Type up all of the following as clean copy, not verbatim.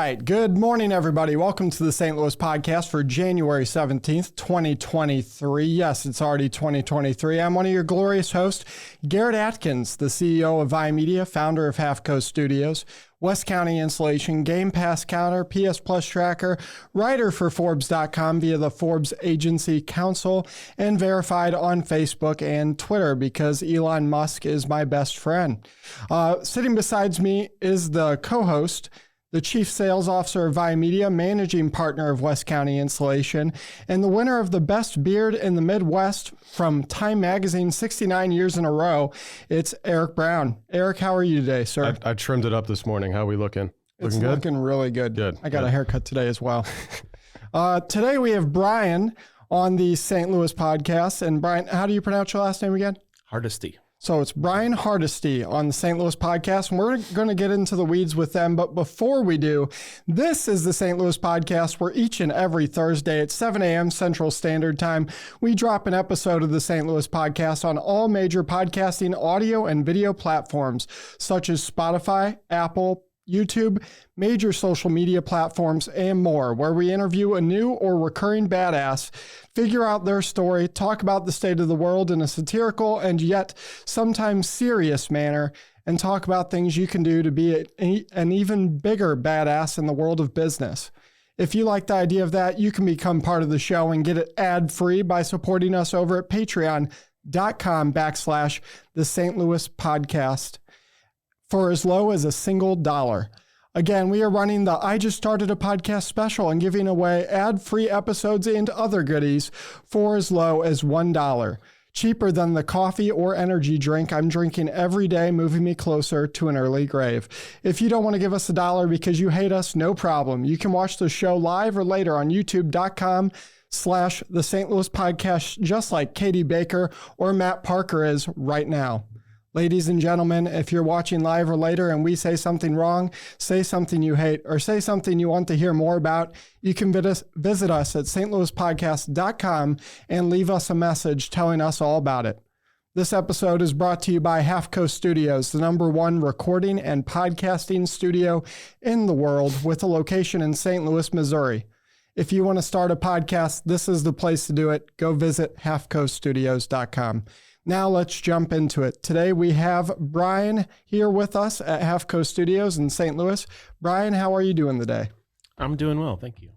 right. Good morning, everybody. Welcome to the St. Louis podcast for January 17th, 2023. Yes, it's already 2023. I'm one of your glorious hosts, Garrett Atkins, the CEO of iMedia, founder of Half Coast Studios, West County Insulation, Game Pass Counter, PS Plus Tracker, writer for Forbes.com via the Forbes Agency Council, and verified on Facebook and Twitter because Elon Musk is my best friend. Sitting beside me is the co-host, the Chief Sales Officer of iMedia, Managing Partner of West County Insulation, and the winner of the Best Beard in the Midwest from Time Magazine 69 years in a row. It's Eric Brown. Eric, how are you today, sir? I trimmed it up this morning. How are we looking? It's looking really good. Good. I got a haircut today as well. Today we have Brian on the St. Louis podcast. And Brian, how do you pronounce your last name again? Hardesty. So it's Brian Hardesty on the St. Louis podcast, and we're going to get into the weeds with them. But before we do, this is the St. Louis podcast where each and every Thursday at 7 a.m. Central Standard Time, we drop an episode of the St. Louis podcast on all major podcasting audio and video platforms, such as Spotify, Apple, YouTube, major social media platforms, and more, where we interview a new or recurring badass, figure out their story, talk about the state of the world in a satirical and yet sometimes serious manner, and talk about things you can do to be an even bigger badass in the world of business. If you like the idea of that, you can become part of the show and get it ad-free by supporting us over at patreon.com/the St. Louis podcast. For as low as $1. Again, we are running the I Just Started a Podcast special and giving away ad-free episodes and other goodies for as low as $1. Cheaper than the coffee or energy drink I'm drinking every day, moving me closer to an early grave. If you don't want to give us $1 because you hate us, no problem. You can watch the show live or later on youtube.com/the St. Louis podcast, just like Katie Baker or Matt Parker is right now. Ladies and gentlemen, if you're watching live or later and we say something wrong, say something you hate, or say something you want to hear more about, you can visit us at stlouispodcast.com and leave us a message telling us all about it. This episode is brought to you by Half Coast Studios, the #1 recording and podcasting studio in the world with a location in St. Louis, Missouri. If you want to start a podcast, this is the place to do it. Go visit halfcoaststudios.com. Now let's jump into it. Today we have Brian here with us at Half Coast Studios in St. Louis. Brian, how are you doing today? I'm doing well, thank you.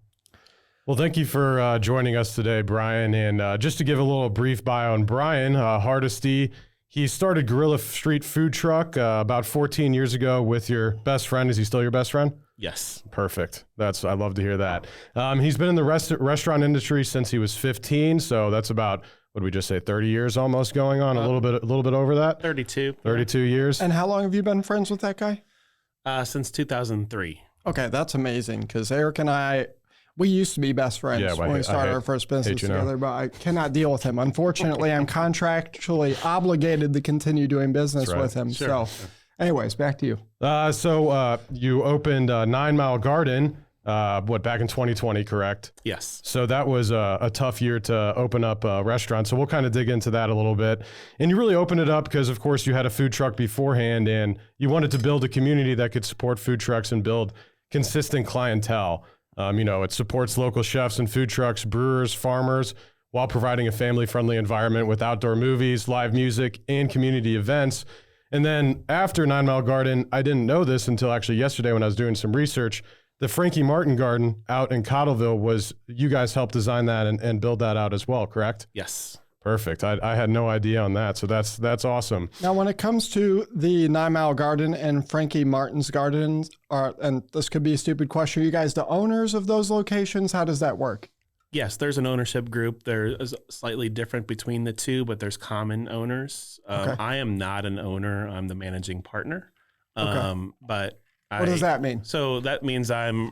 Well, thank you for joining us today, Brian. And just to give a little brief bio on Brian Hardesty, he started Gorilla Street Food Truck about 14 years ago with your best friend. Is he still your best friend? Yes. Perfect. I love to hear that. He's been in the restaurant industry since he was 15, so that's about, what did we just say, 30 years almost going on, a little bit over that? 32. 32 years. And how long have you been friends with that guy? Since 2003. Okay, that's amazing, because Eric and I, we used to be best friends when we started our first business together, but I cannot deal with him. Unfortunately, I'm contractually obligated to continue doing business with him. Sure. So anyways, back to you. So you opened 9 Mile Garden, back in 2020, correct? Yes. So that was a tough year to open up a restaurant. So we'll kind of dig into that a little bit. And you really opened it up because, of course, you had a food truck beforehand and you wanted to build a community that could support food trucks and build consistent clientele. It supports local chefs and food trucks, brewers, farmers, while providing a family-friendly environment with outdoor movies, live music, and community events. And then after 9 Mile Garden, I didn't know this until actually yesterday when I was doing some research. The Frankie Martin Garden out in Cottleville you guys helped design that and build that out as well, correct? Yes. Perfect. I had no idea on that. So that's awesome. Now, when it comes to the 9 Mile Garden and Frankie Martin's Gardens, and this could be a stupid question, are you guys the owners of those locations? How does that work? Yes, there's an ownership group. There is slightly different between the two, but there's common owners. Okay. I am not an owner. I'm the managing partner. Okay. But what does that mean? So that means I'm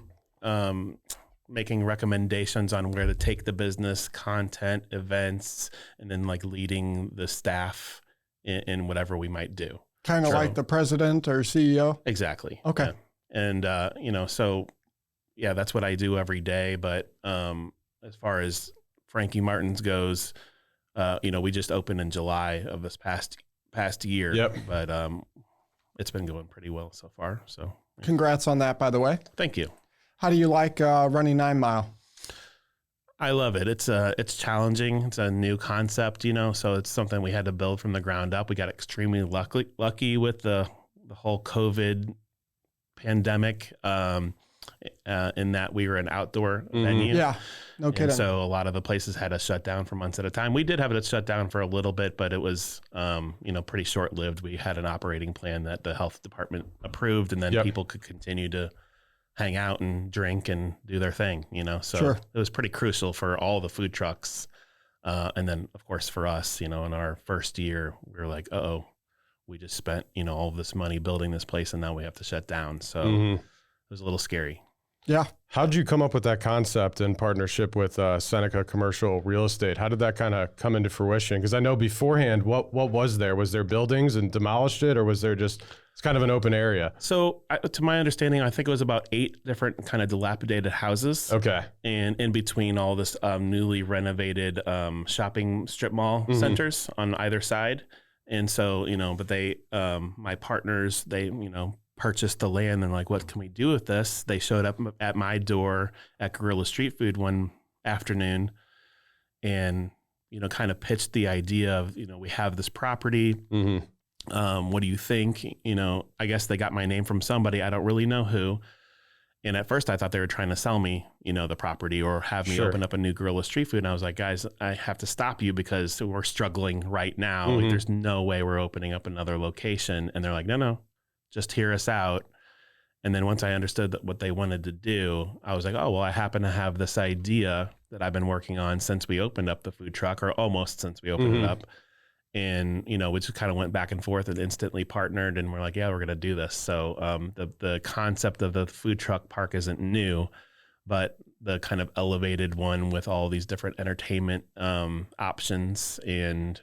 making recommendations on where to take the business, content, events, and then leading the staff in whatever we might do. Kind of like the president or CEO? Exactly. Okay. Yeah. And, so yeah, that's what I do every day. But as far as Frankie Martin's goes, we just opened in July of this past year. Yep. But it's been going pretty well so far. So congrats on that, by the way. Thank you. How do you like running 9 Mile? I love it. It's challenging. It's a new concept, so it's something we had to build from the ground up. We got extremely lucky with the whole COVID pandemic, in that we were an outdoor venue. Yeah, no kidding. And so a lot of the places had us shut down for months at a time. We did have it shut down for a little bit, but it was, pretty short-lived. We had an operating plan that the health department approved, and then people could continue to hang out and drink and do their thing, So Sure. It was pretty crucial for all the food trucks. And then, of course, for us, in our first year, we were like, we just spent, all of this money building this place, and now we have to shut down. So it was a little scary. Yeah. How did you come up with that concept in partnership with Seneca Commercial Real Estate? How did that kind of come into fruition? Because I know beforehand, what was there? Was there buildings and demolished it, or was there just, it's kind of an open area? So to my understanding, I think it was about 8 different kind of dilapidated houses. Okay. And in between all this newly renovated shopping strip mall centers on either side. And so, but they, my partners, they, purchased the land and like, what can we do with this? They showed up at my door at Guerrilla Street Food one afternoon and, kind of pitched the idea of, we have this property. What do you think? I guess they got my name from somebody. I don't really know who. And at first I thought they were trying to sell me, the property or have me open up a new Guerrilla Street Food. And I was like, guys, I have to stop you because we're struggling right now. Like, there's no way we're opening up another location. And they're like, no, just hear us out. And then once I understood what they wanted to do, I was like, oh, well, I happen to have this idea that I've been working on since we opened up the food truck, or almost since we opened it up. And, we just kind of went back and forth and instantly partnered, and we're like, yeah, we're going to do this. So the concept of the food truck park isn't new, but the kind of elevated one with all these different entertainment options and,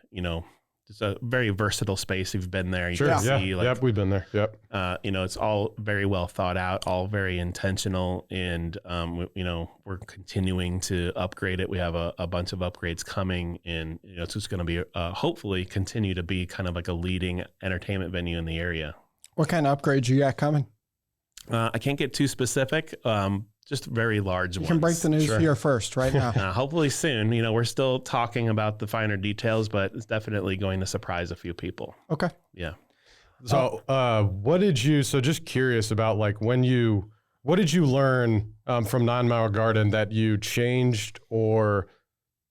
it's a very versatile space. You've been there. You can see, we've been there. Yep. It's all very well thought out, all very intentional. And, we're continuing to upgrade it. We have a bunch of upgrades coming, and, it's just going to be, hopefully continue to be kind of like a leading entertainment venue in the area. What kind of upgrades you got coming? I can't get too specific. Just very large ones. You can break the news here first, right now. Hopefully soon. We're still talking about the finer details, but it's definitely going to surprise a few people. Okay. Yeah. So so just curious about like what did you learn from 9 Mile Garden that you changed or,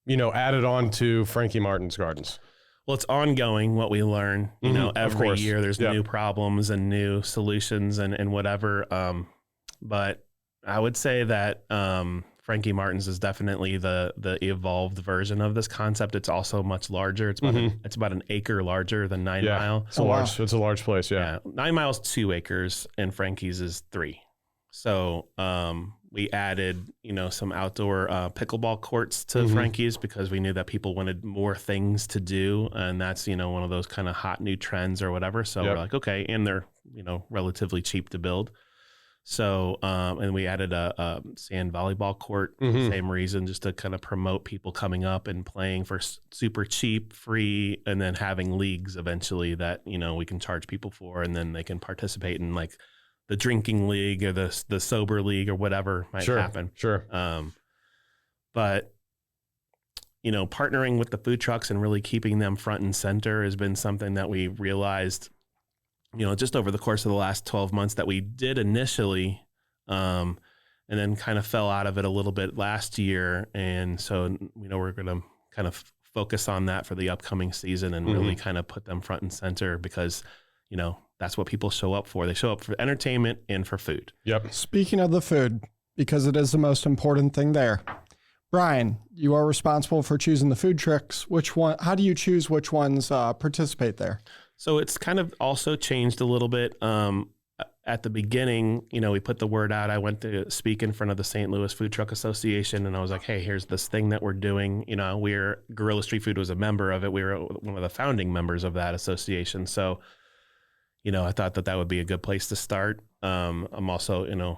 added on to Frankie Martin's Gardens? Well, it's ongoing what we learn, every year there's new problems and new solutions and whatever. But I would say that Frankie Martin's is definitely the evolved version of this concept. It's also much larger. It's about an acre larger than 9 Mile. It's a large place. Yeah. 9 Mile's 2 acres and Frankie's is 3. So we added, some outdoor pickleball courts to Frankie's because we knew that people wanted more things to do. And that's, one of those kind of hot new trends or whatever. So we're like, okay. And they're, relatively cheap to build. So, and we added a sand volleyball court for the same reason, just to kind of promote people coming up and playing for super cheap, free, and then having leagues eventually that, we can charge people for, and then they can participate in like the drinking league or the sober league or whatever might happen. Sure. But, partnering with the food trucks and really keeping them front and center has been something that we realized, just over the course of the last 12 months that we did initially, and then kind of fell out of it a little bit last year. And so, we're going to kind of focus on that for the upcoming season and really kind of put them front and center because, that's what people show up for. They show up for entertainment and for food. Yep. Speaking of the food, because it is the most important thing there. Brian, you are responsible for choosing the food trucks. How do you choose which ones participate there? So it's kind of also changed a little bit. At the beginning, we put the word out. I went to speak in front of the St. Louis Food Truck Association, and I was like, hey, here's this thing that we're doing. Guerrilla Street Food was a member of it. We were one of the founding members of that association. So, I thought that would be a good place to start. I'm also,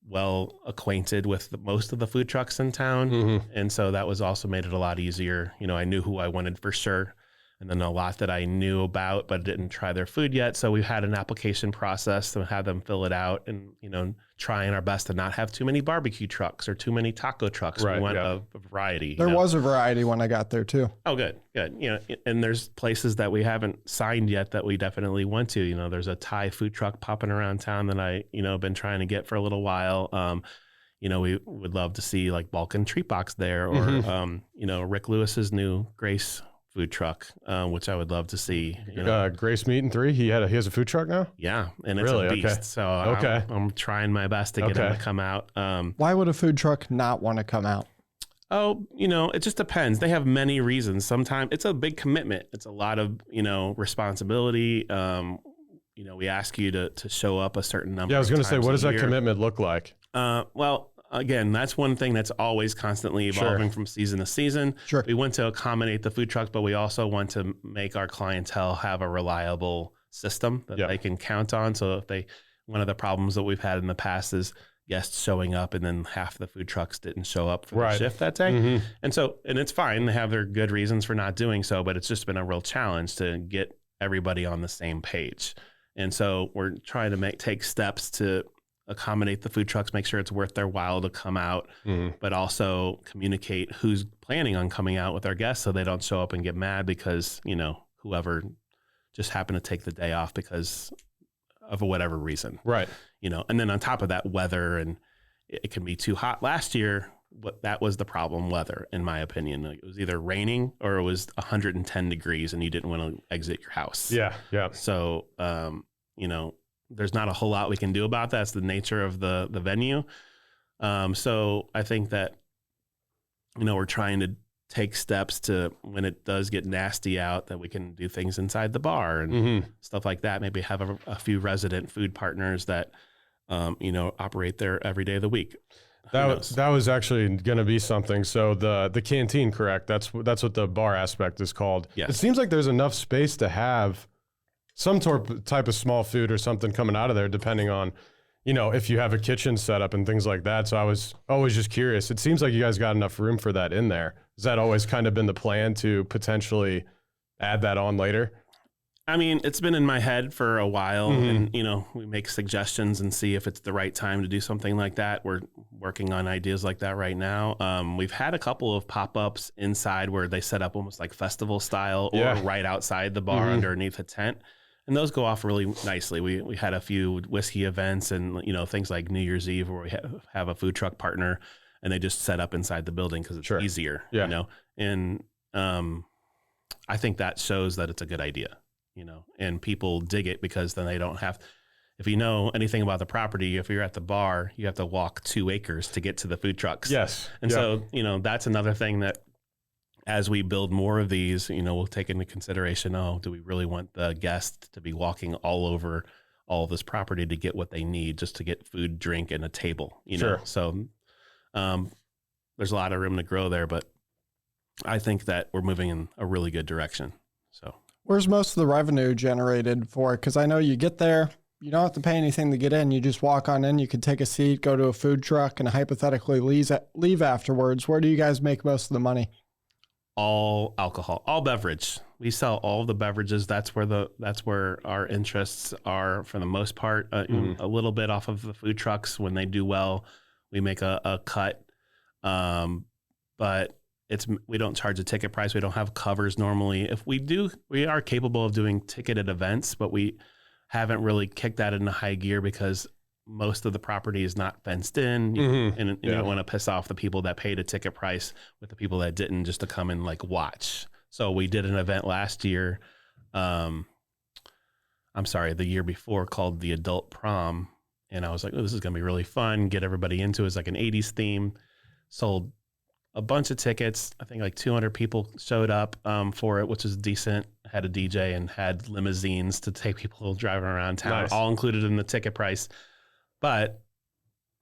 well acquainted with most of the food trucks in town. And so that was also made it a lot easier. I knew who I wanted for sure. And then a lot that I knew about, but didn't try their food yet. So we had an application process to have them fill it out and, trying our best to not have too many barbecue trucks or too many taco trucks. Right, We want yeah. a variety. There was a variety when I got there too. Oh, good. You know, and there's places that we haven't signed yet that we definitely want to. You know, there's a Thai food truck popping around town that I, you know, been trying to get for a little while. You know, we would love to see like Balkan Treat Box there, or you know, Rick Lewis's new Grace food truck, which I would love to see. You know. Grace Meat and 3. He has a food truck now. Yeah, and it's Really? a beast. Okay. So Okay. I'm trying my best to get him to come out. Why would a food truck not want to come out? Oh, you know, it just depends. They have many reasons. Sometimes it's a big commitment. It's a lot of, you know, responsibility. You know, we ask you to show up a certain number. Yeah, I was going to of say, times what a does that year. commitment look like? Well, again, that's one thing that's always constantly evolving from season to season. Sure. We want to accommodate the food trucks, but we also want to make our clientele have a reliable system that they can count on. So if one of the problems that we've had in the past is guests showing up and then half the food trucks didn't show up for the shift that day. And it's fine. They have their good reasons for not doing so, but it's just been a real challenge to get everybody on the same page. And so we're trying to take steps to accommodate the food trucks, make sure it's worth their while to come out, but also communicate who's planning on coming out with our guests so they don't show up and get mad because, you know, whoever just happened to take the day off because of whatever reason. Right. You know, and then on top of that, weather, and it can be too hot. Last year, that was the problem, weather, in my opinion. Like, it was either raining or it was 110 degrees and you didn't want to exit your house. Yeah. Yeah. So, you know, there's not a whole lot we can do about that. It's the nature of the venue. So I think that, you know, we're trying to take steps to, when it does get nasty out, that we can do things inside the bar and stuff like that. Maybe have a few resident food partners that, you know, operate there every day of the week. That was actually going to be something. So the canteen, correct? That's what the bar aspect is called. Yes. It seems like there's enough space to have some type of small food or something coming out of there, depending on, you know, if you have a kitchen set up and things like that. So I was always just curious. It seems like you guys got enough room for that in there. Has that always kind of been the plan to potentially add that on later? I mean, it's been in my head for a while, and, you know, we make suggestions and see if it's the right time to do something like that. We're working on ideas like that right now. We've had a couple of pop-ups inside where they set up almost like festival style or right outside the bar underneath a tent. And those go off really nicely. We had a few whiskey events and, you know, things like New Year's Eve where we have a food truck partner and they just set up inside the building because it's easier, you know. And I think that shows that it's a good idea, you know, and people dig it because then they don't have, if you know anything about the property, if you're at the bar, you have to walk 2 acres to get to the food trucks. Yes. And so, you know, that's another thing that as we build more of these, you know, we'll take into consideration, do we really want the guest to be walking all over all of this property to get what they need just to get food, drink, and a table, you know? So there's a lot of room to grow there, but I think that we're moving in a really good direction. So where's most of the revenue generated for it? Because I know you get there, you don't have to pay anything to get in. You just walk on in, you could take a seat, go to a food truck, and hypothetically leave afterwards. Where do you guys make most of the money? All alcohol, all beverage. We sell all the beverages. That's where our interests are for the most part. A little bit off of the food trucks when they do well, we make a cut. But we don't charge a ticket price. We don't have covers normally. If we do, we are capable of doing ticketed events, but we haven't really kicked that into high gear because most of the property is not fenced in, and you don't want to piss off the people that paid a ticket price with the people that didn't, just to come and like watch. So we did an event last year. The year before, called the Adult Prom. And I was like, this is going to be really fun. Get everybody into it. It's like an 80s theme. Sold a bunch of tickets. I think like 200 people showed up for it, which is decent. Had a DJ and had limousines to take people driving around town, all included in the ticket price. But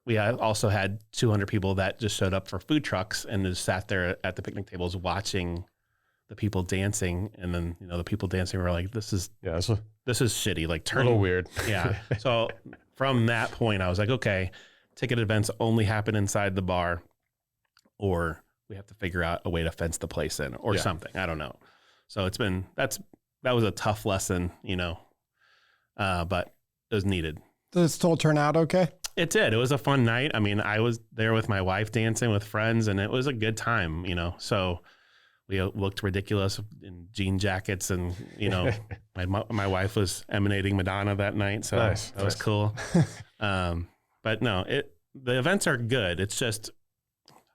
we also had 200 people that just showed up for food trucks and just sat there at the picnic tables watching the people dancing. And then, you know, the people dancing were like, this is shitty. Like, turn a little weird. Yeah. So from that point, I was like, okay, ticket events only happen inside the bar, or we have to figure out a way to fence the place in or something. I don't know. So that was a tough lesson, you know, but it was needed. Did it still turn out okay? It did. It was a fun night. I mean, I was there with my wife dancing with friends, and it was a good time, you know. So we looked ridiculous in jean jackets, and, you know, my wife was emanating Madonna that night. So that was cool. But no, the events are good. It's just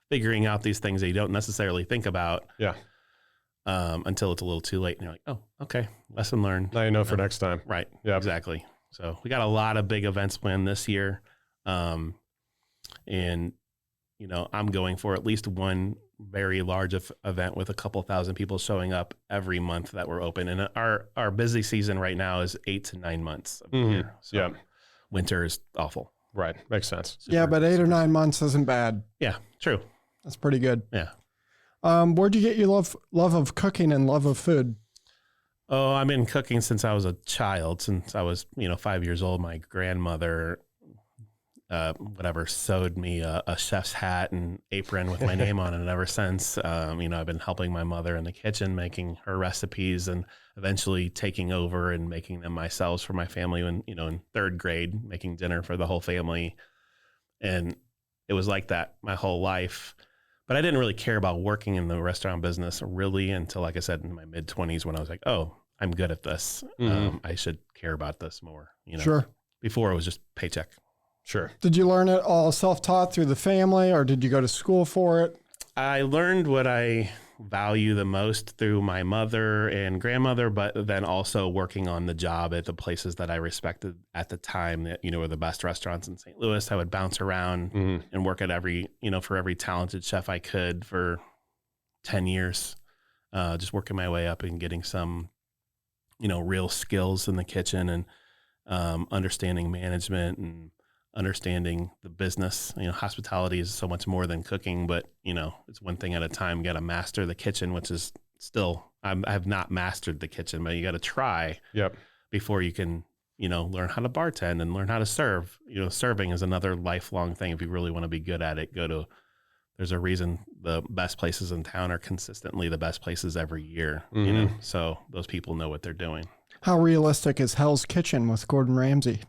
figuring out these things that you don't necessarily think about. Yeah. Until it's a little too late, and you're like, oh, okay, lesson learned. Now you know for next time. Right. Yeah. Exactly. So we got a lot of big events planned this year. And, you know, I'm going for at least one very large event with a couple thousand people showing up every month that we're open. And our busy season right now is 8 to 9 months of the year. So winter is awful. Right. Makes sense. But 8 or 9 months isn't bad. Yeah, true. That's pretty good. Yeah. Where'd you get your love of cooking and love of food? Oh, I've been cooking since I was a child. Since I was, 5 years old, my grandmother, sewed me a chef's hat and apron with my name on it. Ever since, I've been helping my mother in the kitchen, making her recipes, and eventually taking over and making them myself for my family. When, in third grade, making dinner for the whole family. And it was like that my whole life. But I didn't really care about working in the restaurant business really until, like I said, in my mid-20s, when I was like, oh, I'm good at this. I should care about this more. Sure. Before it was just paycheck. Sure. Did you learn it all self-taught through the family, or did you go to school for it? I learned what I value the most through my mother and grandmother, but then also working on the job at the places that I respected at the time that, were the best restaurants in St. Louis. I would bounce around and work at for every talented chef I could for 10 years, just working my way up and getting some, real skills in the kitchen, and understanding management and understanding the business. Hospitality is so much more than cooking, but it's one thing at a time. You got to master the kitchen, which is still, I have not mastered the kitchen, but you got to try before you can, learn how to bartend and learn how to serve. Serving is another lifelong thing. If you really want to be good at it, there's a reason the best places in town are consistently the best places every year, so those people know what they're doing. How realistic is Hell's Kitchen with Gordon Ramsay?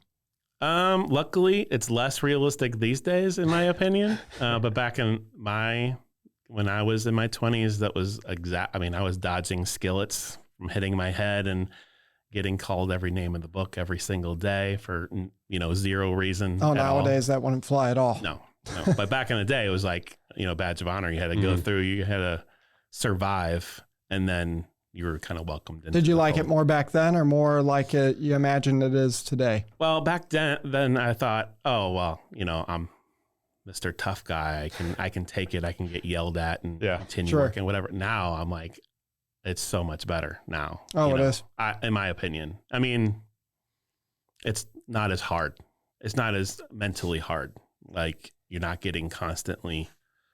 Luckily it's less realistic these days, in my opinion. But back when I was in my 20s, that was I was dodging skillets from hitting my head and getting called every name in the book every single day for, zero reason. Oh, nowadays that wouldn't fly at all. No. But back in the day, it was like, badge of honor. You had to go through, you had to survive, and then you were kind of welcomed into. Did you like it more back then, or more like it you imagine it is today? Well, back then I thought, oh, well, I'm Mr. Tough Guy. I can take it. I can get yelled at and continue working, whatever. Now I'm like, it's so much better now. Oh, it is. In my opinion. I mean, it's not as hard. It's not as mentally hard. Like, you're not getting constantly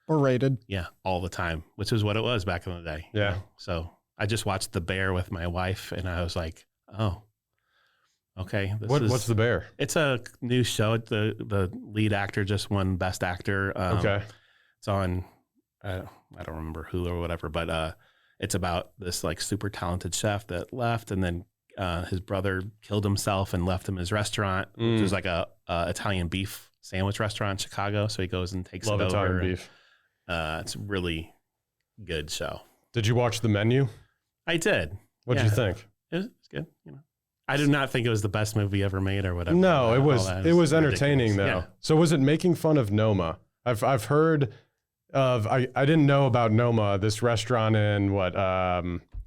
berated. Yeah, all the time, which is what it was back in the day. Yeah. So I just watched The Bear with my wife, and I was like, oh, okay. What's The Bear? It's a new show. The lead actor just won Best Actor. Okay. It's on, I don't remember Hulu or whatever, but it's about this like super talented chef that left, and then his brother killed himself and left him his restaurant, which was like a Italian beef sandwich restaurant in Chicago. So he goes and takes it over. Italian beef. It's a really good show. Did you watch The Menu? I did. What did you think? It was good. I did not think it was the best movie ever made or whatever. No, it was entertaining though. Yeah. So was it making fun of Noma? I've heard of, I didn't know about Noma, this restaurant in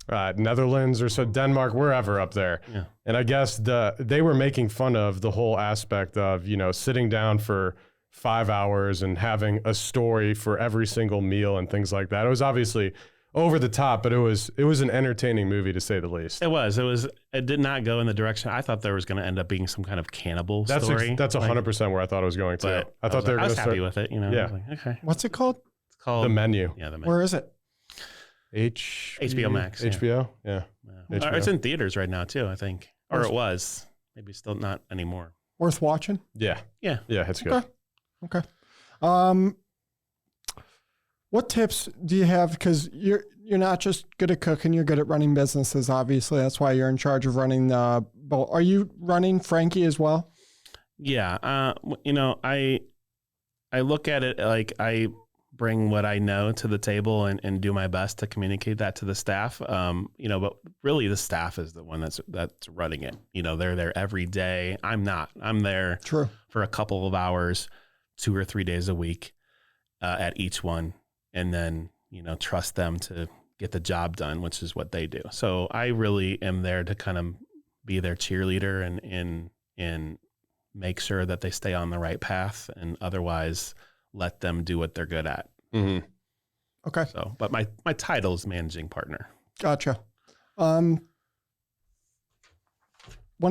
Netherlands or so, Denmark, wherever up there. Yeah. And I guess they were making fun of the whole aspect of, sitting down for 5 hours and having a story for every single meal and things like that. It was obviously over the top, but it was an entertaining movie, to say the least. It did not go in the direction I thought there was going to end up being some kind of cannibal story. That's 100% where I thought it was going to. I thought they were going to start. happy with it, Yeah. I was like, okay. What's it called? It's called The Menu. Yeah, The Menu. Where is it? HBO Max. HBO? Yeah. HBO. It's in theaters right now too, I think. Or it was. Maybe still not anymore. Worth watching? Yeah. Yeah. Yeah, it's good. Okay. What tips do you have? Because you're not just good at cooking, you're good at running businesses, obviously. That's why you're in charge of running the bowl. Are you running Frankie as well? Yeah. I look at it like I bring what I know to the table and do my best to communicate that to the staff. But really the staff is the one that's running it. They're there every day. I'm not. I'm there True. for a couple of hours, 2 or 3 days a week at each one. And then, trust them to get the job done, which is what they do. So I really am there to kind of be their cheerleader and make sure that they stay on the right path, and otherwise let them do what they're good at. Mm-hmm. Okay. So, but my title is managing partner. Gotcha. When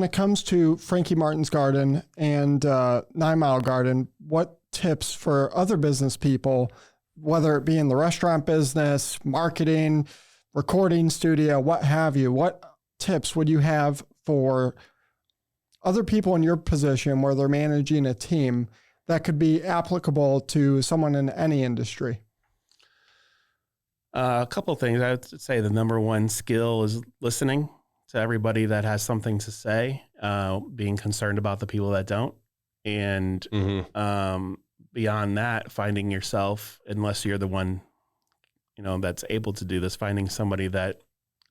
it comes to Frankie Martin's Garden and 9 Mile Garden, what tips for other business people, whether it be in the restaurant business, marketing, recording studio, what have you, what tips would you have for other people in your position where they're managing a team that could be applicable to someone in any industry? A couple of things. I would say the number one skill is listening to everybody that has something to say, being concerned about the people that don't. And beyond that, finding yourself, unless you're the one, that's able to do this, finding somebody that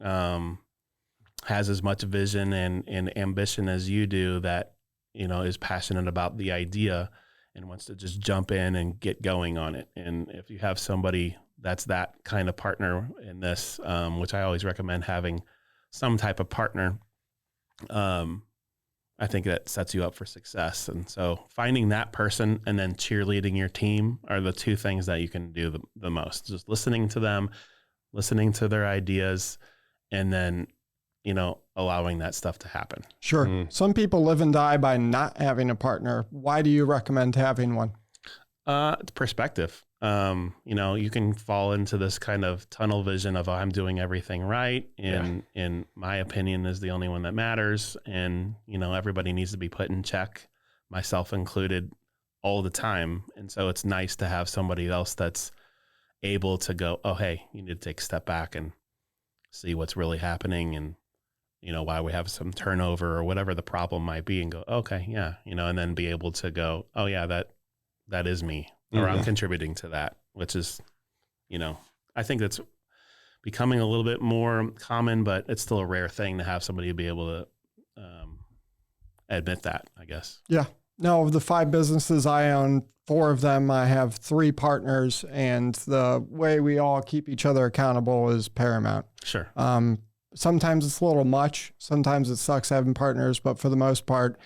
has as much vision and ambition as you do, that, is passionate about the idea and wants to just jump in and get going on it. And if you have somebody that's that kind of partner in this, which I always recommend having some type of partner, I think that sets you up for success. And so finding that person and then cheerleading your team are the two things that you can do the most. Just listening to them, listening to their ideas, and then, allowing that stuff to happen. Sure. Mm-hmm. Some people live and die by not having a partner. Why do you recommend having one? It's perspective. You can fall into this kind of tunnel vision of, I'm doing everything right. And my opinion is the only one that matters. And, everybody needs to be put in check, myself included, all the time. And so it's nice to have somebody else that's able to go, oh, hey, you need to take a step back and see what's really happening, and, why we have some turnover or whatever the problem might be, and go, okay, yeah, and then be able to go, oh yeah, that is me, or I'm contributing to that, which is, I think that's becoming a little bit more common, but it's still a rare thing to have somebody be able to admit that, I guess. Yeah. No, of the 5 businesses I own, 4 of them, I have 3 partners, and the way we all keep each other accountable is paramount. Sure. Sometimes it's a little much. Sometimes it sucks having partners, but for the most part,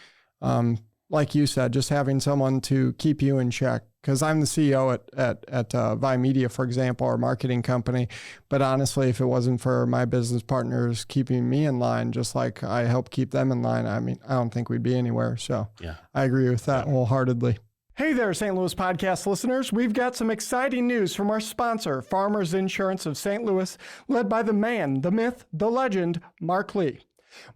like you said, just having someone to keep you in check. Because I'm the CEO at Vi Media, for example, our marketing company. But honestly, if it wasn't for my business partners keeping me in line, just like I help keep them in line, I don't think we'd be anywhere. So yeah, I agree with that wholeheartedly. Hey there, St. Louis podcast listeners. We've got some exciting news from our sponsor, Farmers Insurance of St. Louis, led by the man, the myth, the legend, Mark Lee.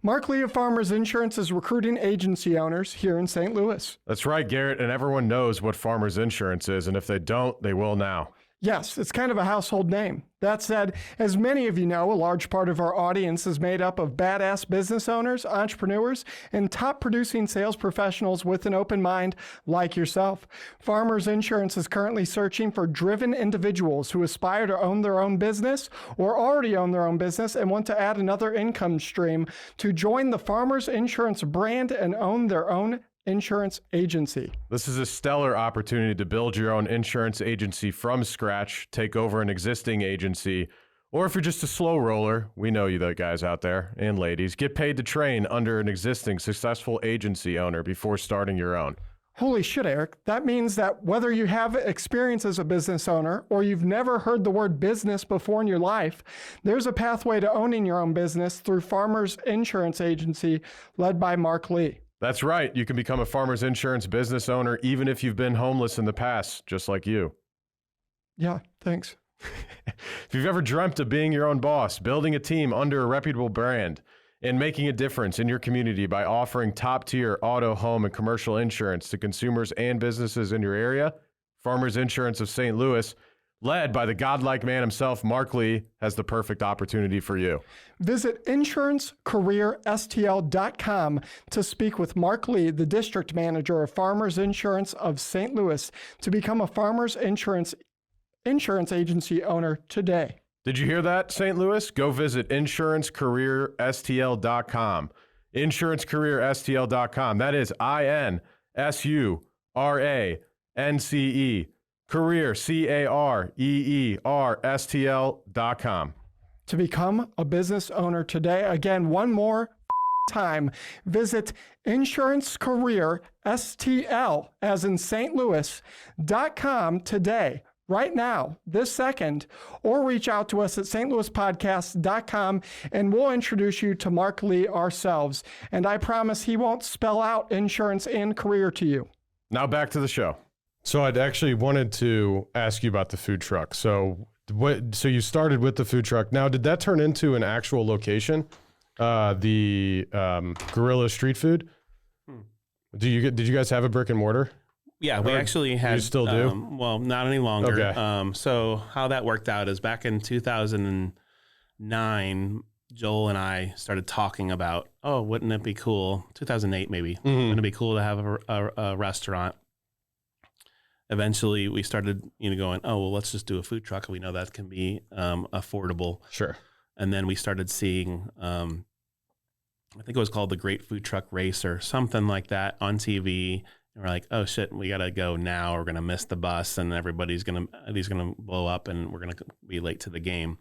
Mark Lee of Farmers Insurance is recruiting agency owners here in St. Louis. That's right, Garrett, and everyone knows what Farmers Insurance is, and if they don't, they will now. Yes, it's kind of a household name. That said, as many of you know, a large part of our audience is made up of badass business owners, entrepreneurs, and top producing sales professionals with an open mind like yourself. Farmers Insurance is currently searching for driven individuals who aspire to own their own business or already own their own business and want to add another income stream to join the Farmers Insurance brand and own their own insurance agency. This is a stellar opportunity to build your own insurance agency from scratch, take over an existing agency, or if you're just a slow roller, we know you the guys out there and ladies, get paid to train under an existing successful agency owner before starting your own. Holy shit, Eric. That means that whether you have experience as a business owner or you've never heard the word business before in your life, there's a pathway to owning your own business through Farmers Insurance Agency led by Mark Lee. That's right. You can become a Farmers Insurance business owner even if you've been homeless in the past, just like you. Yeah, thanks. If you've ever dreamt of being your own boss, building a team under a reputable brand, and making a difference in your community by offering top-tier auto, home, and commercial insurance to consumers and businesses in your area, Farmers Insurance of St. Louis, led by the godlike man himself, Mark Lee, has the perfect opportunity for you. Visit insurancecareerstl.com to speak with Mark Lee, the district manager of Farmers Insurance of St. Louis, to become a Farmers Insurance agency owner today. Did you hear that, St. Louis? Go visit insurancecareerstl.com. Insurancecareerstl.com. That is INSURANCE. Career, CAREERSTL.com. To become a business owner today. Again, one more time, visit insurancecareerstl, as in St. Louis.com today, right now, this second, or reach out to us at stlouispodcast.com and we'll introduce you to Mark Lee ourselves. And I promise he won't spell out insurance and career to you. Now back to the show. So I'd actually wanted to ask you about the food truck. So you started with the food truck. Now, did that turn into an actual location? The Guerrilla Street Food? Did you guys have a brick and mortar? Yeah, we actually had. You still do? Well, not any longer. Okay. So how that worked out is back in 2009, Joel and I started talking about, wouldn't it be cool? 2008 maybe. Wouldn't it be cool to have a restaurant? Eventually, we started, going, let's just do a food truck. We know that can be affordable. Sure. And then we started seeing, I think it was called the Great Food Truck Race or something like that on TV. And we're like, oh shit, we got to go now. We're going to miss the bus and everybody's going to blow up and we're going to be late to the game.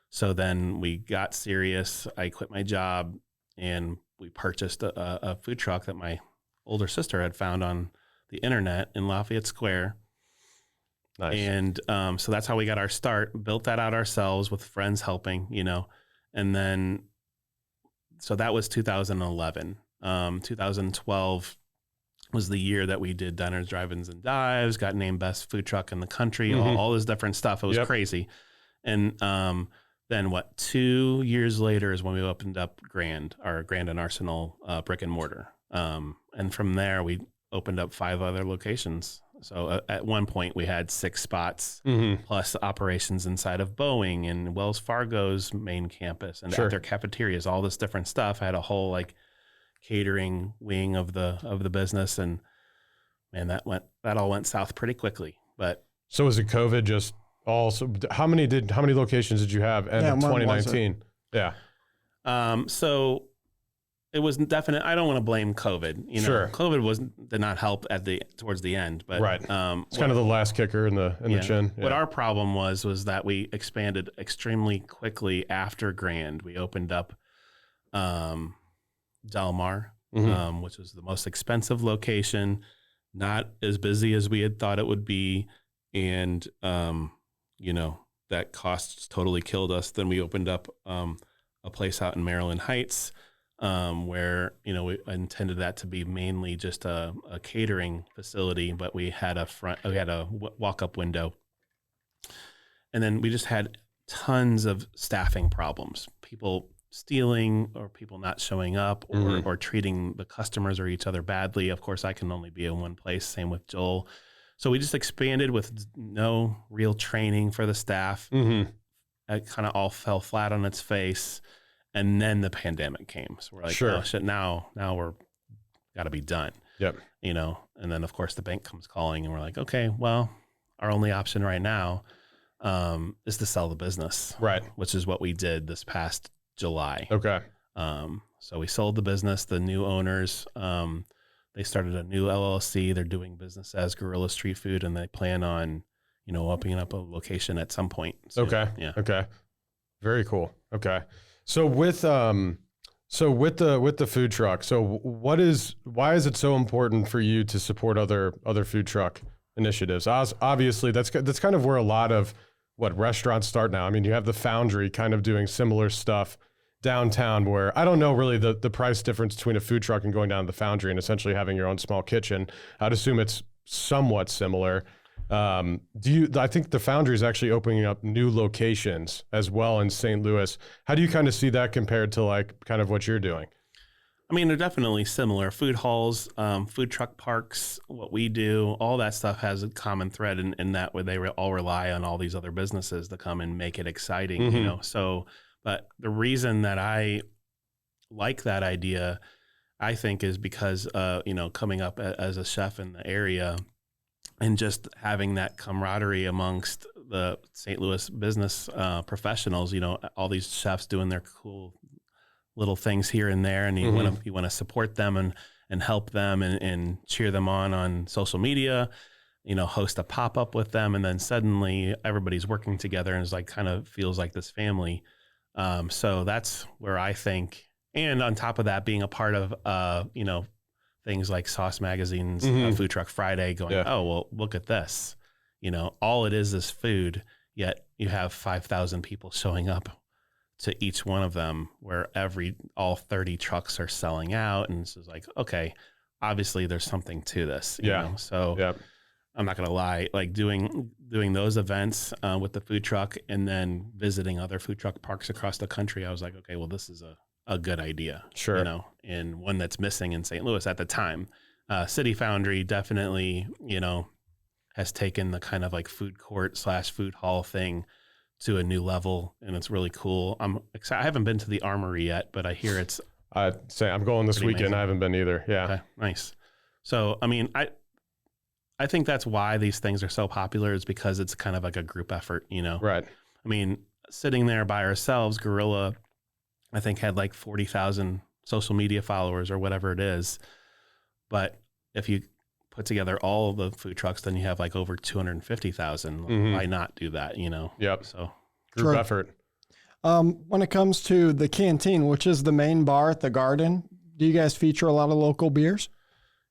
So then we got serious. I quit my job and we purchased a food truck that my older sister had found on the internet in Lafayette Square. Nice. And so that's how we got our start, built that out ourselves with friends helping, and then, so that was 2011. 2012 was the year that we did diners, drive-ins, and dives, got named best food truck in the country, all this different stuff. It was crazy. And then 2 years later is when we opened up our Grand and Arsenal brick and mortar. And from there, we opened up 5 other locations. So at one point we had 6 spots plus operations inside of Boeing and Wells Fargo's main campus and at their cafeterias, all this different stuff. I had a whole catering wing of the business, and man, that all went south pretty quickly. But so was it COVID just also? How many locations did you have in 2019? Yeah. So it was definite. I don't want to blame COVID. Sure. COVID did not help towards the end, but right. It's kind of the last kicker in the chin. Yeah. What our problem was that we expanded extremely quickly after Grand. We opened up Del Mar, which was the most expensive location, not as busy as we had thought it would be, and that cost totally killed us. Then we opened up a place out in Maryland Heights. Where we intended that to be mainly just a catering facility, but we had a walk-up window, and then we just had tons of staffing problems, people stealing or people not showing up or treating the customers or each other badly. Of course, I can only be in one place. Same with Joel. So we just expanded with no real training for the staff. It kind of all fell flat on its face. And then the pandemic came. So we're like, oh shit, now we're got to be done. Yep. And then of course the bank comes calling and we're like, okay, well, our only option right now is to sell the business. Right. Which is what we did this past July. Okay. So we sold the business, the new owners, they started a new LLC. They're doing business as Guerrilla Street Food, and they plan on, opening up a location at some point soon. Okay. Yeah. Okay. Very cool. Okay. So with the food truck, why is it so important for you to support other food truck initiatives? Obviously, that's kind of where a lot of restaurants start now. I mean, you have the Foundry kind of doing similar stuff downtown, where I don't know really the price difference between a food truck and going down to the Foundry and essentially having your own small kitchen. I'd assume it's somewhat similar. I think the Foundry is actually opening up new locations as well in St. Louis. How do you kind of see that compared to kind of what you're doing? I mean, they're definitely similar. Food halls, food truck parks, what we do, all that stuff has a common thread in that where they all rely on all these other businesses to come and make it exciting, you know? So, but the reason that I like that idea, I think, is because, you know, coming up as a chef in the area and just having that camaraderie amongst the St. Louis business professionals, you know, all these chefs doing their cool little things here and there, and you want to support them and help them and cheer them on social media, you know, host a pop-up with them, and then suddenly everybody's working together and it's like kind of feels like this family. So that's where I think, and on top of that, being a part of you know, things like Sauce Magazine's Food Truck Friday, going, oh well, look at this, you know, all it is food, yet you have 5,000 people showing up to each one of them, where all 30 trucks are selling out. And it's like, okay, obviously there's something to this, you know? So I'm not going to lie, like doing those events with the food truck and then visiting other food truck parks across the country, I was like, okay, well, this is a good idea, you know, and one that's missing in St. Louis at the time. City Foundry definitely, you know, has taken the kind of like food court / food hall thing to a new level, and it's really cool. I'm excited. I haven't been to the Armory yet, but I hear it's. I'm going this weekend. Amazing. I haven't been either. Yeah, okay, nice. So, I mean, I think that's why these things are so popular, is because it's kind of like a group effort, you know. Right. I mean, sitting there by ourselves, Gorilla, I think had like 40,000 social media followers or whatever it is, but if you put together all of the food trucks, then you have like over 250,000. Why not do that, you know? Yep. So group effort. When it comes to the Canteen, which is the main bar at the Garden, do you guys feature a lot of local beers?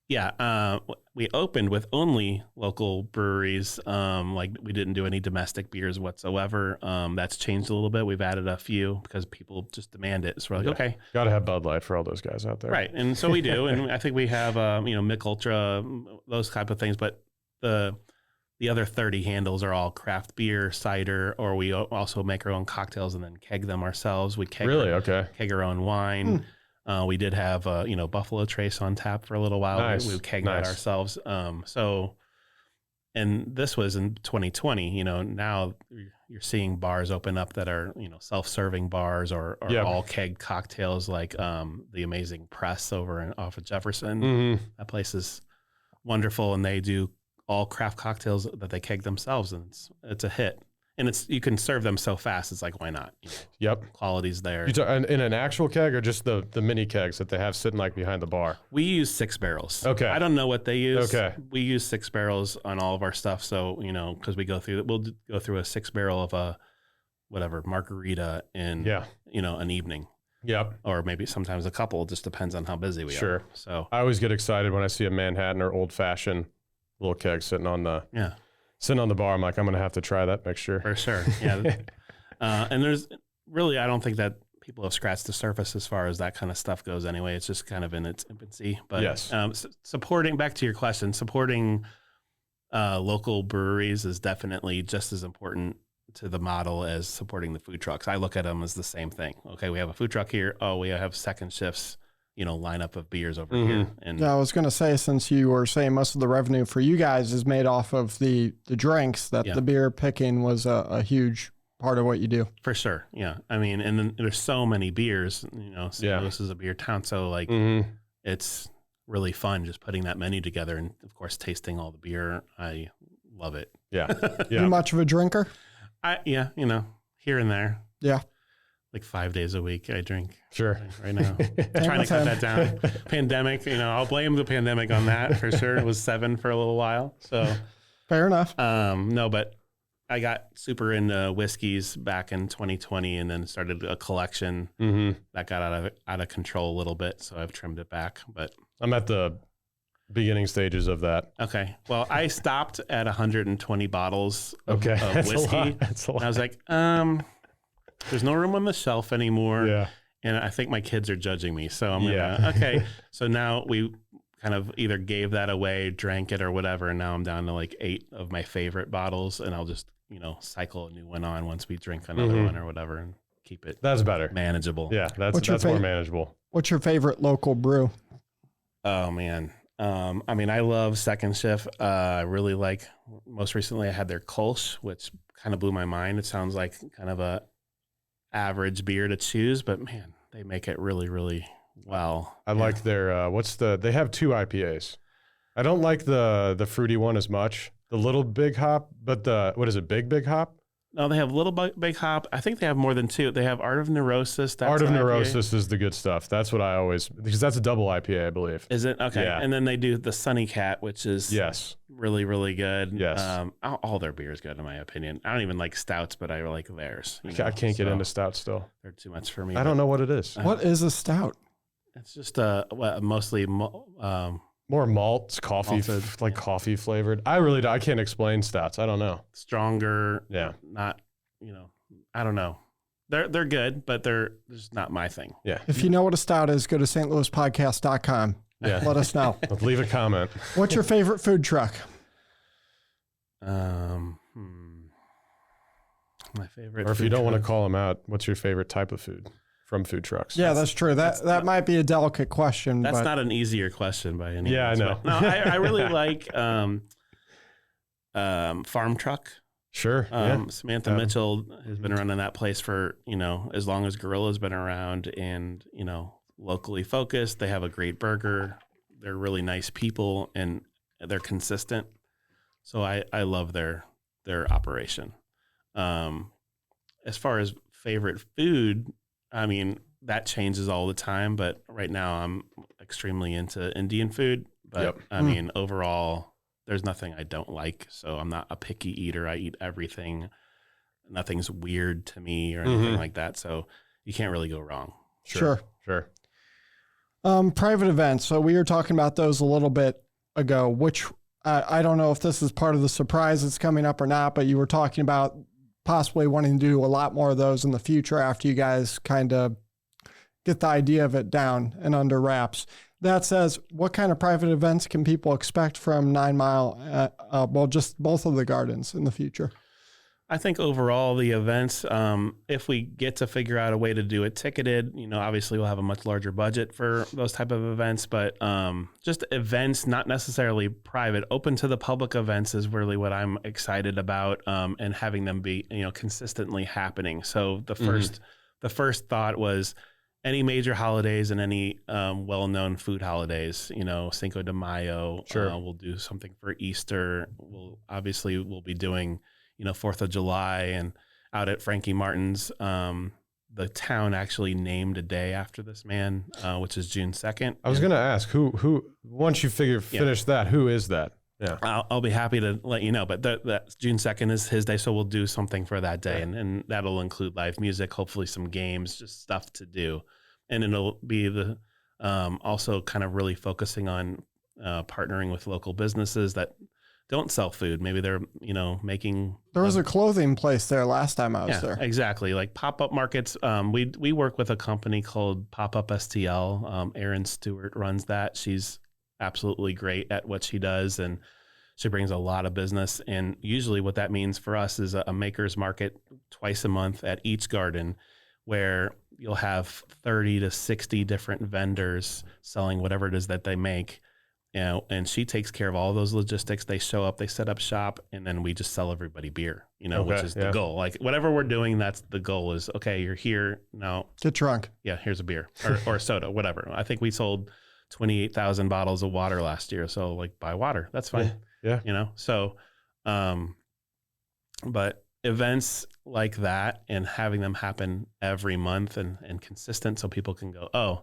Yeah. We opened with only local breweries. Like we didn't do any domestic beers whatsoever. That's changed a little bit. We've added a few because people just demand it. So we're like, okay. Got to have Bud Light for all those guys out there. Right. And so we do. And I think we have, you know, Mick Ultra, those type of things. But the other 30 handles are all craft beer, cider, or we also make our own cocktails and then keg them ourselves. We keg our own wine. We did have, you know, Buffalo Trace on tap for a little while. Nice. We kegged that ourselves. So, and this was in 2020, you know, now you're seeing bars open up that are, you know, self-serving bars or all keg cocktails, like the Amazing Press over off of Jefferson. That place is wonderful, and they do all craft cocktails that they keg themselves, and it's a hit. And you can serve them so fast. It's like, why not? You know, yep. Quality's there. In an actual keg or just the mini kegs that they have sitting like behind the bar? We use 6 barrels. Okay. I don't know what they use. Okay. We use 6 barrels on all of our stuff. So, you know, because we'll go through a 6 barrel of a margarita in, you know, an evening. Yep. Or maybe sometimes a couple. It just depends on how busy we are. Sure. So I always get excited when I see a Manhattan or old fashioned little keg sitting on the bar. I'm like, I'm going to have to try that mixture. For sure. Yeah. And there's really, I don't think that people have scratched the surface as far as that kind of stuff goes anyway. It's just kind of in its infancy. But yes. Supporting, back to your question, supporting local breweries is definitely just as important to the model as supporting the food trucks. I look at them as the same thing. Okay, we have a food truck here. Oh, we have second shifts, you know, lineup of beers over here. And I was going to say, since you were saying most of the revenue for you guys is made off of the drinks, that the beer picking was a huge part of what you do. For sure. Yeah. I mean, and then there's so many beers, you know, so this is a beer town. So like it's really fun just putting that menu together and of course tasting all the beer. I love it. Yeah. You much of a drinker? You know, here and there. Yeah. Like 5 days a week I drink. Sure. Right now. Trying to cut that down. Pandemic, you know, I'll blame the pandemic on that for sure. It was 7 for a little while. So fair enough. No, but I got super into whiskeys back in 2020 and then started a collection that got out of control a little bit. So I've trimmed it back, but I'm at the beginning stages of that. Okay. Well, I stopped at 120 bottles of That's whiskey. That's a lot. And I was like, there's no room on the shelf anymore. Yeah. And I think my kids are judging me. So I'm gonna, okay. So now we kind of either gave that away, drank it or whatever. And now I'm down to like 8 of my favorite bottles and I'll just, you know, cycle a new one on once we drink another one or whatever. And keep it That's better. manageable. Yeah, that's more manageable. What's your favorite local brew? Oh man. I mean, I love Second Shift. I really like, most recently I had their Kolsch, which kind of blew my mind. It sounds like kind of a average beer to choose, but man, they make it really, really well. I like their, they have 2 IPAs. I don't like the fruity one as much. The little big hop, but what is it? Big hop? No, they have Little Big Hop. I think they have more than 2. They have Art of Neurosis. Art of Neurosis is the good stuff. That's what I always, because that's a double IPA, I believe. Is it? Okay. Yeah. And then they do the Sunny Cat, which is really, really good. Yes. All their beer is good, in my opinion. I don't even like stouts, but I like theirs. I can't get into stout still. They're too much for me. I don't know what it is. What is a stout? It's just mostly more malts, coffee, malted, coffee flavored. I can't explain stouts. I don't know. Stronger. Yeah. Not, I don't know. They're good, but they're just not my thing. Yeah. If you know what a stout is, go to stlouispodcast.com. Yeah. Let us know. Leave a comment. What's your favorite food truck? My favorite. Or if you don't want to call them out, what's your favorite type of food from food trucks? Yeah, that's true. That might be a delicate question. That's but not an easier question by any means. Yeah, I know. No, I really like Farm Truck. Sure. Samantha Mitchell has been running that place for, as long as Gorilla's been around, and, locally focused. They have a great burger. They're really nice people, and they're consistent. So I love their operation. As far as favorite food, I mean, that changes all the time, but right now I'm extremely into Indian food. But I mean, overall, there's nothing I don't like. So I'm not a picky eater. I eat everything. Nothing's weird to me or anything like that. So you can't really go wrong. Sure. Sure. Private events. So we were talking about those a little bit ago, which I don't know if this is part of the surprise that's coming up or not, but you were talking about possibly wanting to do a lot more of those in the future after you guys kind of get the idea of it down and under wraps. That says, what kind of private events can people expect from 9 Mile? Just both of the gardens in the future. I think overall the events, if we get to figure out a way to do it ticketed, obviously we'll have a much larger budget for those type of events, but just events, not necessarily private, open to the public events is really what I'm excited about, and having them be, consistently happening. So the first thought was any major holidays and any well-known food holidays, Cinco de Mayo, we'll do something for Easter. We'll be doing 4th of July, and out at Frankie Martin's, the town actually named a day after this man, which is June 2nd. I was going to ask who, once you finish that, who is that? Yeah. I'll be happy to let you know, but that June 2nd is his day. So we'll do something for that day, and that'll include live music, hopefully some games, just stuff to do. And it'll be also kind of really focusing on, partnering with local businesses that don't sell food. Maybe they're, making. There was a clothing place there last time I was there. Exactly. Like pop-up markets. We work with a company called PopUp STL. Erin Stewart runs that. She's absolutely great at what she does, and she brings a lot of business. And usually what that means for us is a maker's market twice a month at each garden, where you'll have 30 to 60 different vendors selling whatever it is that they make. And she takes care of all those logistics. They show up, they set up shop, and then we just sell everybody beer, which is the goal. Like whatever we're doing, that's the goal is, okay, you're here now. Get drunk. Yeah, here's a beer or soda, whatever. I think we sold 28,000 bottles of water last year. So buy water, that's fine. Yeah. So, but events like that and having them happen every month and consistent, so people can go, oh,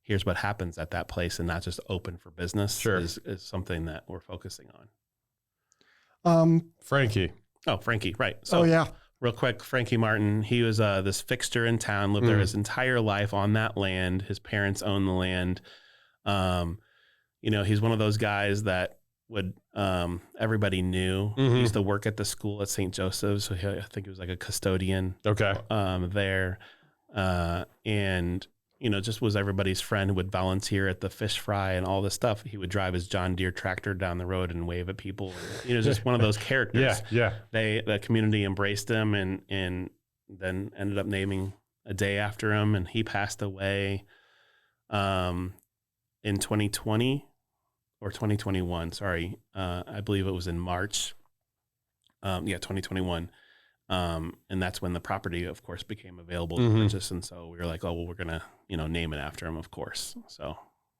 here's what happens at that place, and not just open for business, is something that we're focusing on. Frankie, right. So, yeah. Real quick, Frankie Martin, he was this fixture in town, lived there his entire life on that land. His parents owned the land. He's one of those guys that would everybody knew. He used to work at the school at St. Joseph's, so I think he was like a custodian. There, and just was everybody's friend, would volunteer at the fish fry and all this stuff. He would drive his John Deere tractor down the road and wave at people. Just one of those characters. Yeah. The community embraced him, and then ended up naming a day after him, and he passed away in 2020 or 2021. Sorry. I believe it was in March. 2021. And that's when the property, of course, became available to purchase. And so we were like, oh, well, we're going to, name it after him, of course. So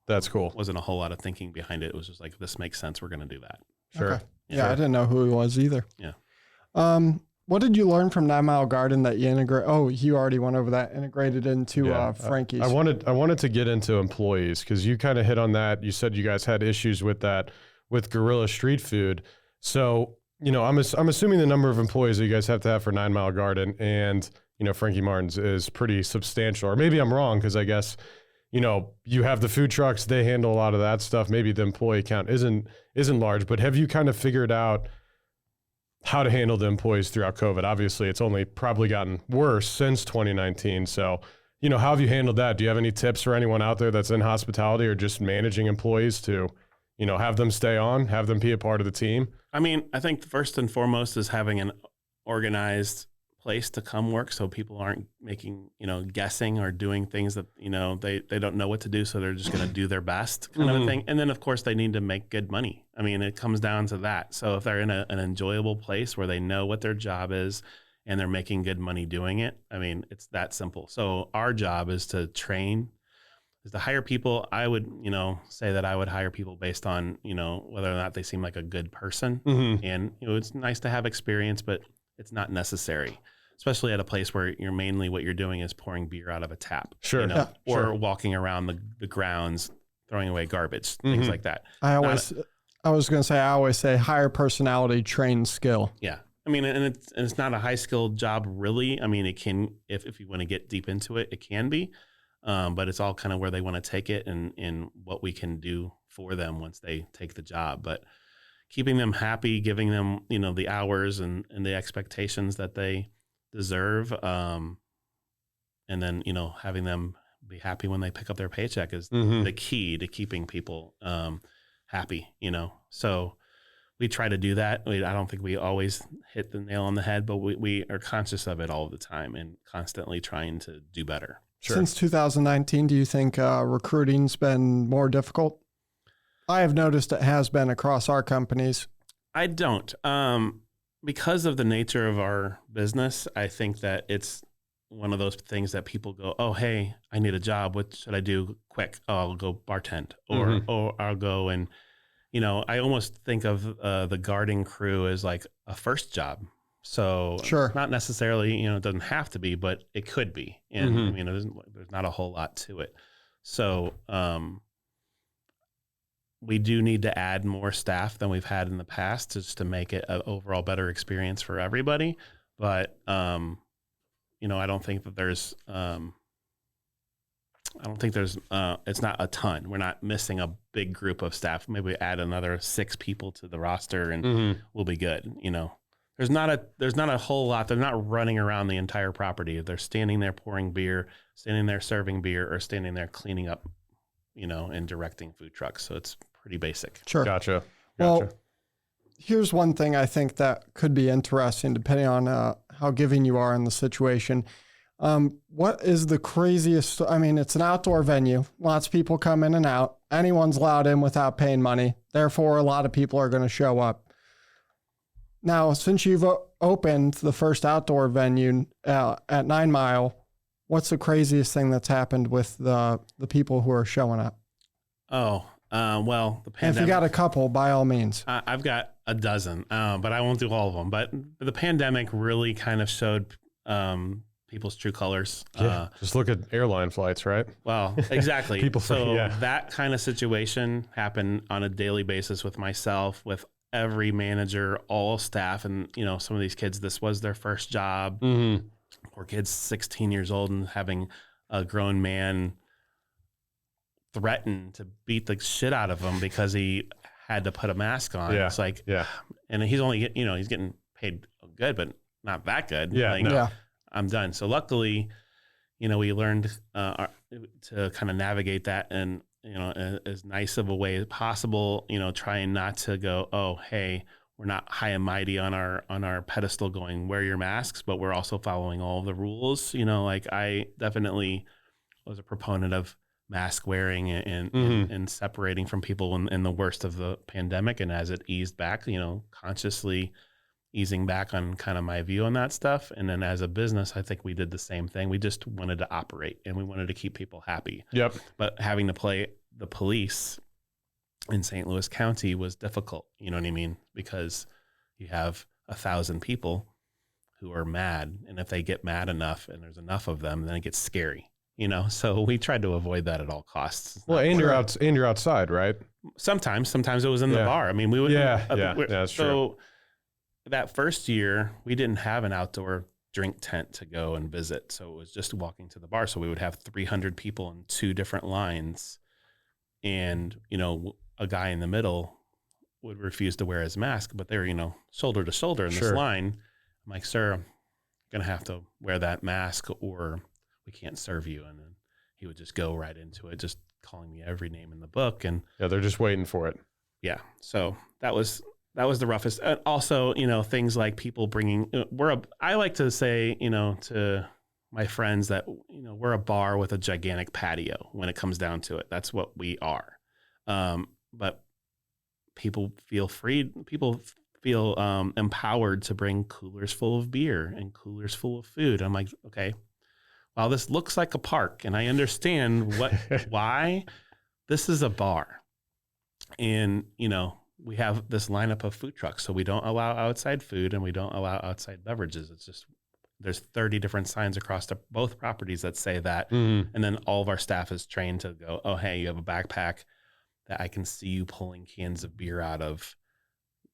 that's cool. Wasn't a whole lot of thinking behind it. It was just like, this makes sense. We're going to do that. Sure. Okay. Yeah, I didn't know who he was either. Yeah. What did you learn from 9 Mile Garden that you integrate? Oh, you already went over that. Integrated into Frankie's. I wanted to get into employees because you kind of hit on that. You said you guys had issues with that with Guerrilla Street Food. So, I'm assuming the number of employees that you guys have to have for 9 Mile Garden and Frankie Martin's is pretty substantial. Or maybe I'm wrong because I guess you have the food trucks, they handle a lot of that stuff. Maybe the employee count isn't large, but have you kind of figured out how to handle the employees throughout COVID? Obviously, it's only probably gotten worse since 2019. So, how have you handled that? Do you have any tips for anyone out there that's in hospitality or just managing employees to, have them stay on, have them be a part of the team? I mean, I think first and foremost is having an organized place to come work so people aren't making, guessing or doing things that, they don't know what to do. So they're just going to do their best kind of a thing. And then, of course, they need to make good money. I mean, it comes down to that. So if they're in an enjoyable place where they know what their job is and they're making good money doing it, I mean, it's that simple. So our job is to train, is to hire people. I would, say that I would hire people based on, whether or not they seem like a good person. And, it's nice to have experience, but it's not necessary, especially at a place where you're mainly what you're doing is pouring beer out of a tap. Sure. Or walking around the grounds, throwing away garbage, things like that. I was going to say, I always say hire personality, train skill. Yeah. I mean, and it's not a high skilled job really. I mean, it can, if you want to get deep into it, it can be, but it's all kind of where they want to take it and what we can do for them once they take the job. But keeping them happy, giving them, the hours and the expectations that they deserve. And then, having them be happy when they pick up their paycheck is the key to keeping people happy, So we try to do that. I don't think we always hit the nail on the head, but we are conscious of it all the time and constantly trying to do better. Sure. Since 2019, do you think recruiting's been more difficult? I have noticed it has been across our companies. I don't. Because of the nature of our business, I think that it's one of those things that people go, oh, hey, I need a job. What should I do quick? Oh, I'll go bartend or I'll go and, I almost think of the guarding crew as like a first job. So sure. Not necessarily, it doesn't have to be, but it could be. And there's not a whole lot to it. So, we do need to add more staff than we've had in the past just to make it an overall better experience for everybody. But, I don't think that there's, it's not a ton. We're not missing a big group of staff. Maybe we add another 6 people to the roster and we'll be good. There's not a whole lot. They're not running around the entire property. They're standing there pouring beer, standing there serving beer, or standing there cleaning up, and directing food trucks. So it's pretty basic. Sure. Gotcha. Well, here's one thing I think that could be interesting depending on how giving you are in the situation. What is the craziest? I mean, it's an outdoor venue. Lots of people come in and out. Anyone's allowed in without paying money. Therefore, a lot of people are going to show up. Now, since you've opened the first outdoor venue at 9 Mile, what's the craziest thing that's happened with the people who are showing up? Oh, well, the pandemic. If you got a couple, by all means. I've got a dozen, but I won't do all of them. But the pandemic really kind of showed people's true colors. Yeah, just look at airline flights, right? Well, exactly. Yeah. That kind of situation happened on a daily basis with myself, with every manager, all staff, and some of these kids, this was their first job. Poor kids, 16 years old, and having a grown man threaten to beat the shit out of him because he had to put a mask on. Yeah. It's like, yeah. And he's only, he's getting paid good, but not that good. Yeah. Like, No. I'm done. So luckily, we learned to kind of navigate that and, as nice of a way as possible, trying not to go, oh, hey, we're not high and mighty on our pedestal going wear your masks, but we're also following all of the rules. You know, like I definitely was a proponent of mask wearing and separating from people in the worst of the pandemic. And as it eased back, you know, consciously easing back on kind of my view on that stuff. And then as a business, I think we did the same thing. We just wanted to operate and we wanted to keep people happy. Yep. But having to play the police in St. Louis County was difficult. You know what I mean? Because you have 1,000 people who are mad. And if they get mad enough and there's enough of them, then it gets scary, you know? So we tried to avoid that at all costs. Well, and you're outside, right? Sometimes it was in the bar. I mean, we would, that's true. So that first year we didn't have an outdoor drink tent to go and visit. So it was just walking to the bar. So we would have 300 people in 2 different lines. And, you know, a guy in the middle would refuse to wear his mask, but they're, you know, shoulder to shoulder in this line. I'm like, sir, I'm going to have to wear that mask or we can't serve you. And then he would just go right into it, just calling me every name in the book. And they're just waiting for it. Yeah. So that was the roughest. Also, you know, things like people bringing, I like to say, you know, to my friends that, you know, we're a bar with a gigantic patio when it comes down to it. That's what we are. But people feel empowered to bring coolers full of beer and coolers full of food. I'm like, okay, while this looks like a park and I understand why, this is a bar. And, you know, we have this lineup of food trucks, so we don't allow outside food and we don't allow outside beverages. It's just, there's 30 different signs across both properties that say that. And then all of our staff is trained to go, oh, hey, you have a backpack that I can see you pulling cans of beer out of.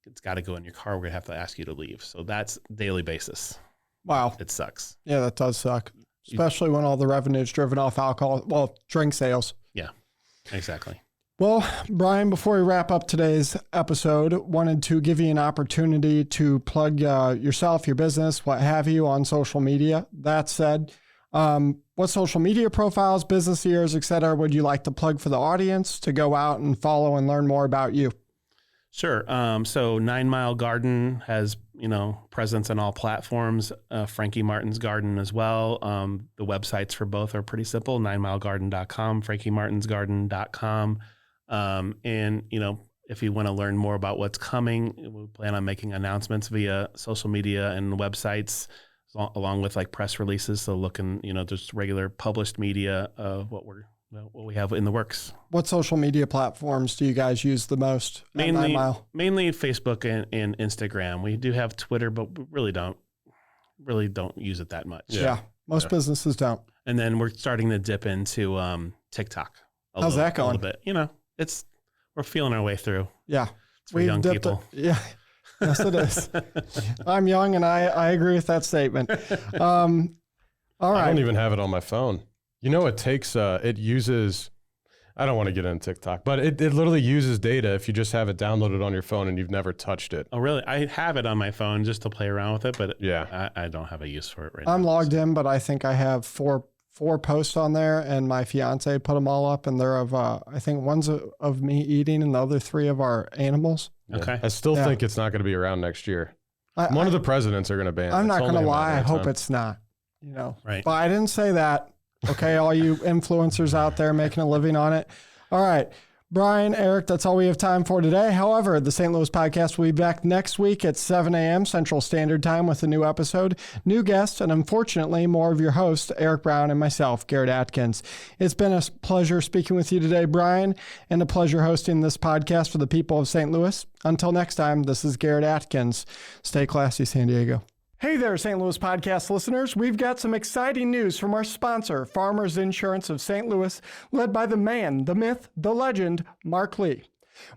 It's got to go in your car. We're going to have to ask you to leave. So that's daily basis. Wow. It sucks. Yeah, that does suck. Especially when all the revenue is driven off alcohol, drink sales. Yeah, exactly. Well, Brian, before we wrap up today's episode, wanted to give you an opportunity to plug yourself, your business, what have you on social media. That said, what social media profiles, business years, et cetera, would you like to plug for the audience to go out and follow and learn more about you? Sure. So 9 Mile Garden has, you know, presence on all platforms. Frankie Martin's Garden as well. The websites for both are pretty simple: 9milegarden.com, frankiemartinsgarden.com. And, you know, if you want to learn more about what's coming, we plan on making announcements via social media and websites, along with like press releases. So looking, you know, just regular published media of what we have in the works. What social media platforms do you guys use the most? Mainly Facebook and Instagram. We do have Twitter, but we really don't use it that much. Yeah. Most businesses don't. And then we're starting to dip into TikTok. How's that going? A little bit. You know, we're feeling our way through. Yeah. It's for young people. Yeah. Yes, it is. I'm young and I agree with that statement. All right. I don't even have it on my phone. You know, it takes, it uses, I don't want to get into TikTok, but it literally uses data if you just have it downloaded on your phone and you've never touched it. Oh, really? I have it on my phone just to play around with it, but yeah, I don't have a use for it right now. I'm logged in, but I think I have four posts on there, and my fiance put them all up, and they're of, I think one's of me eating and the other 3 of our animals. Yeah. Okay. I still think it's not going to be around next year. One of the presidents are going to ban it. I'm not going to lie. I hope it's not, you know, right. But I didn't say that. Okay, all you influencers out there making a living on it. All right, Brian, Eric, that's all we have time for today. However, the St. Louis podcast will be back next week at 7 a.m. Central Standard Time with a new episode, new guests, and unfortunately, more of your hosts, Eric Brown and myself, Garrett Atkins. It's been a pleasure speaking with you today, Brian, and a pleasure hosting this podcast for the people of St. Louis. Until next time, this is Garrett Atkins. Stay classy, San Diego. Hey there, St. Louis podcast listeners. We've got some exciting news from our sponsor, Farmers Insurance of St. Louis, led by the man, the myth, the legend, Mark Lee.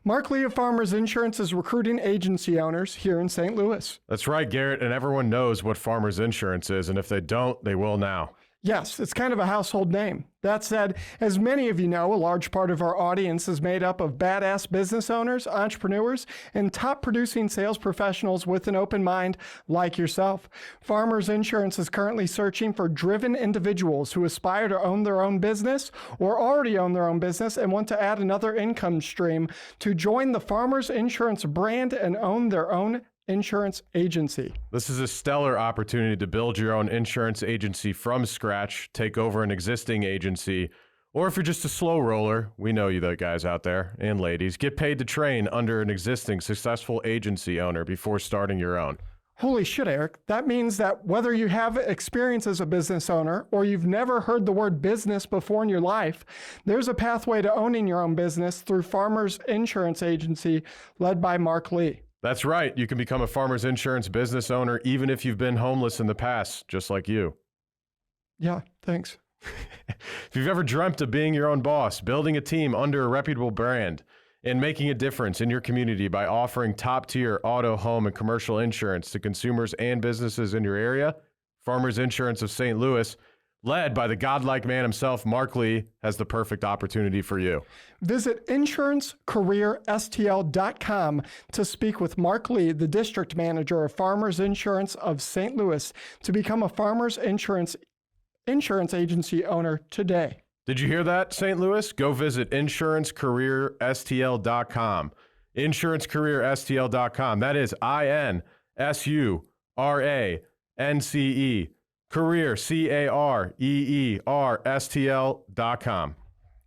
Mark Lee of Farmers Insurance is recruiting agency owners here in St. Louis. That's right, Garrett, and everyone knows what Farmers Insurance is, and if they don't, they will now. Yes, it's kind of a household name. That said, as many of you know, a large part of our audience is made up of badass business owners, entrepreneurs, and top producing sales professionals with an open mind like yourself. Farmers Insurance is currently searching for driven individuals who aspire to own their own business or already own their own business and want to add another income stream to join the Farmers Insurance brand and own their own insurance agency. This is a stellar opportunity to build your own insurance agency from scratch, take over an existing agency, or if you're just a slow roller, we know you the guys out there and ladies, get paid to train under an existing successful agency owner before starting your own. Holy shit, Eric. That means that whether you have experience as a business owner or you've never heard the word business before in your life, there's a pathway to owning your own business through Farmers Insurance Agency led by Mark Lee. That's right. You can become a Farmers Insurance business owner even if you've been homeless in the past, just like you. Yeah, thanks. If you've ever dreamt of being your own boss, building a team under a reputable brand, and making a difference in your community by offering top-tier auto, home, and commercial insurance to consumers and businesses in your area, Farmers Insurance of St. Louis, led by the godlike man himself, Mark Lee, has the perfect opportunity for you. Visit insurancecareerstl.com to speak with Mark Lee, the district manager of Farmers Insurance of St. Louis, to become a Farmers Insurance agency owner today. Did you hear that, St. Louis? Go visit insurancecareerstl.com. Insurancecareerstl.com. That is INSURANCE. Career, CAREERSTL.com.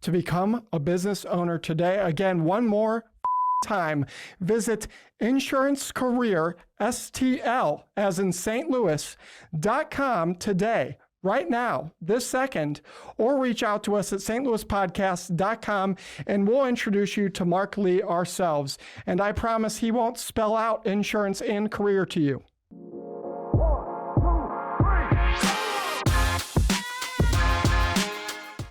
To become a business owner today. Again, one more time, visit insurancecareerstl, as in St. Louis.com today, right now, this second, or reach out to us at stlouispodcast.com and we'll introduce you to Mark Lee ourselves. And I promise he won't spell out insurance and career to you.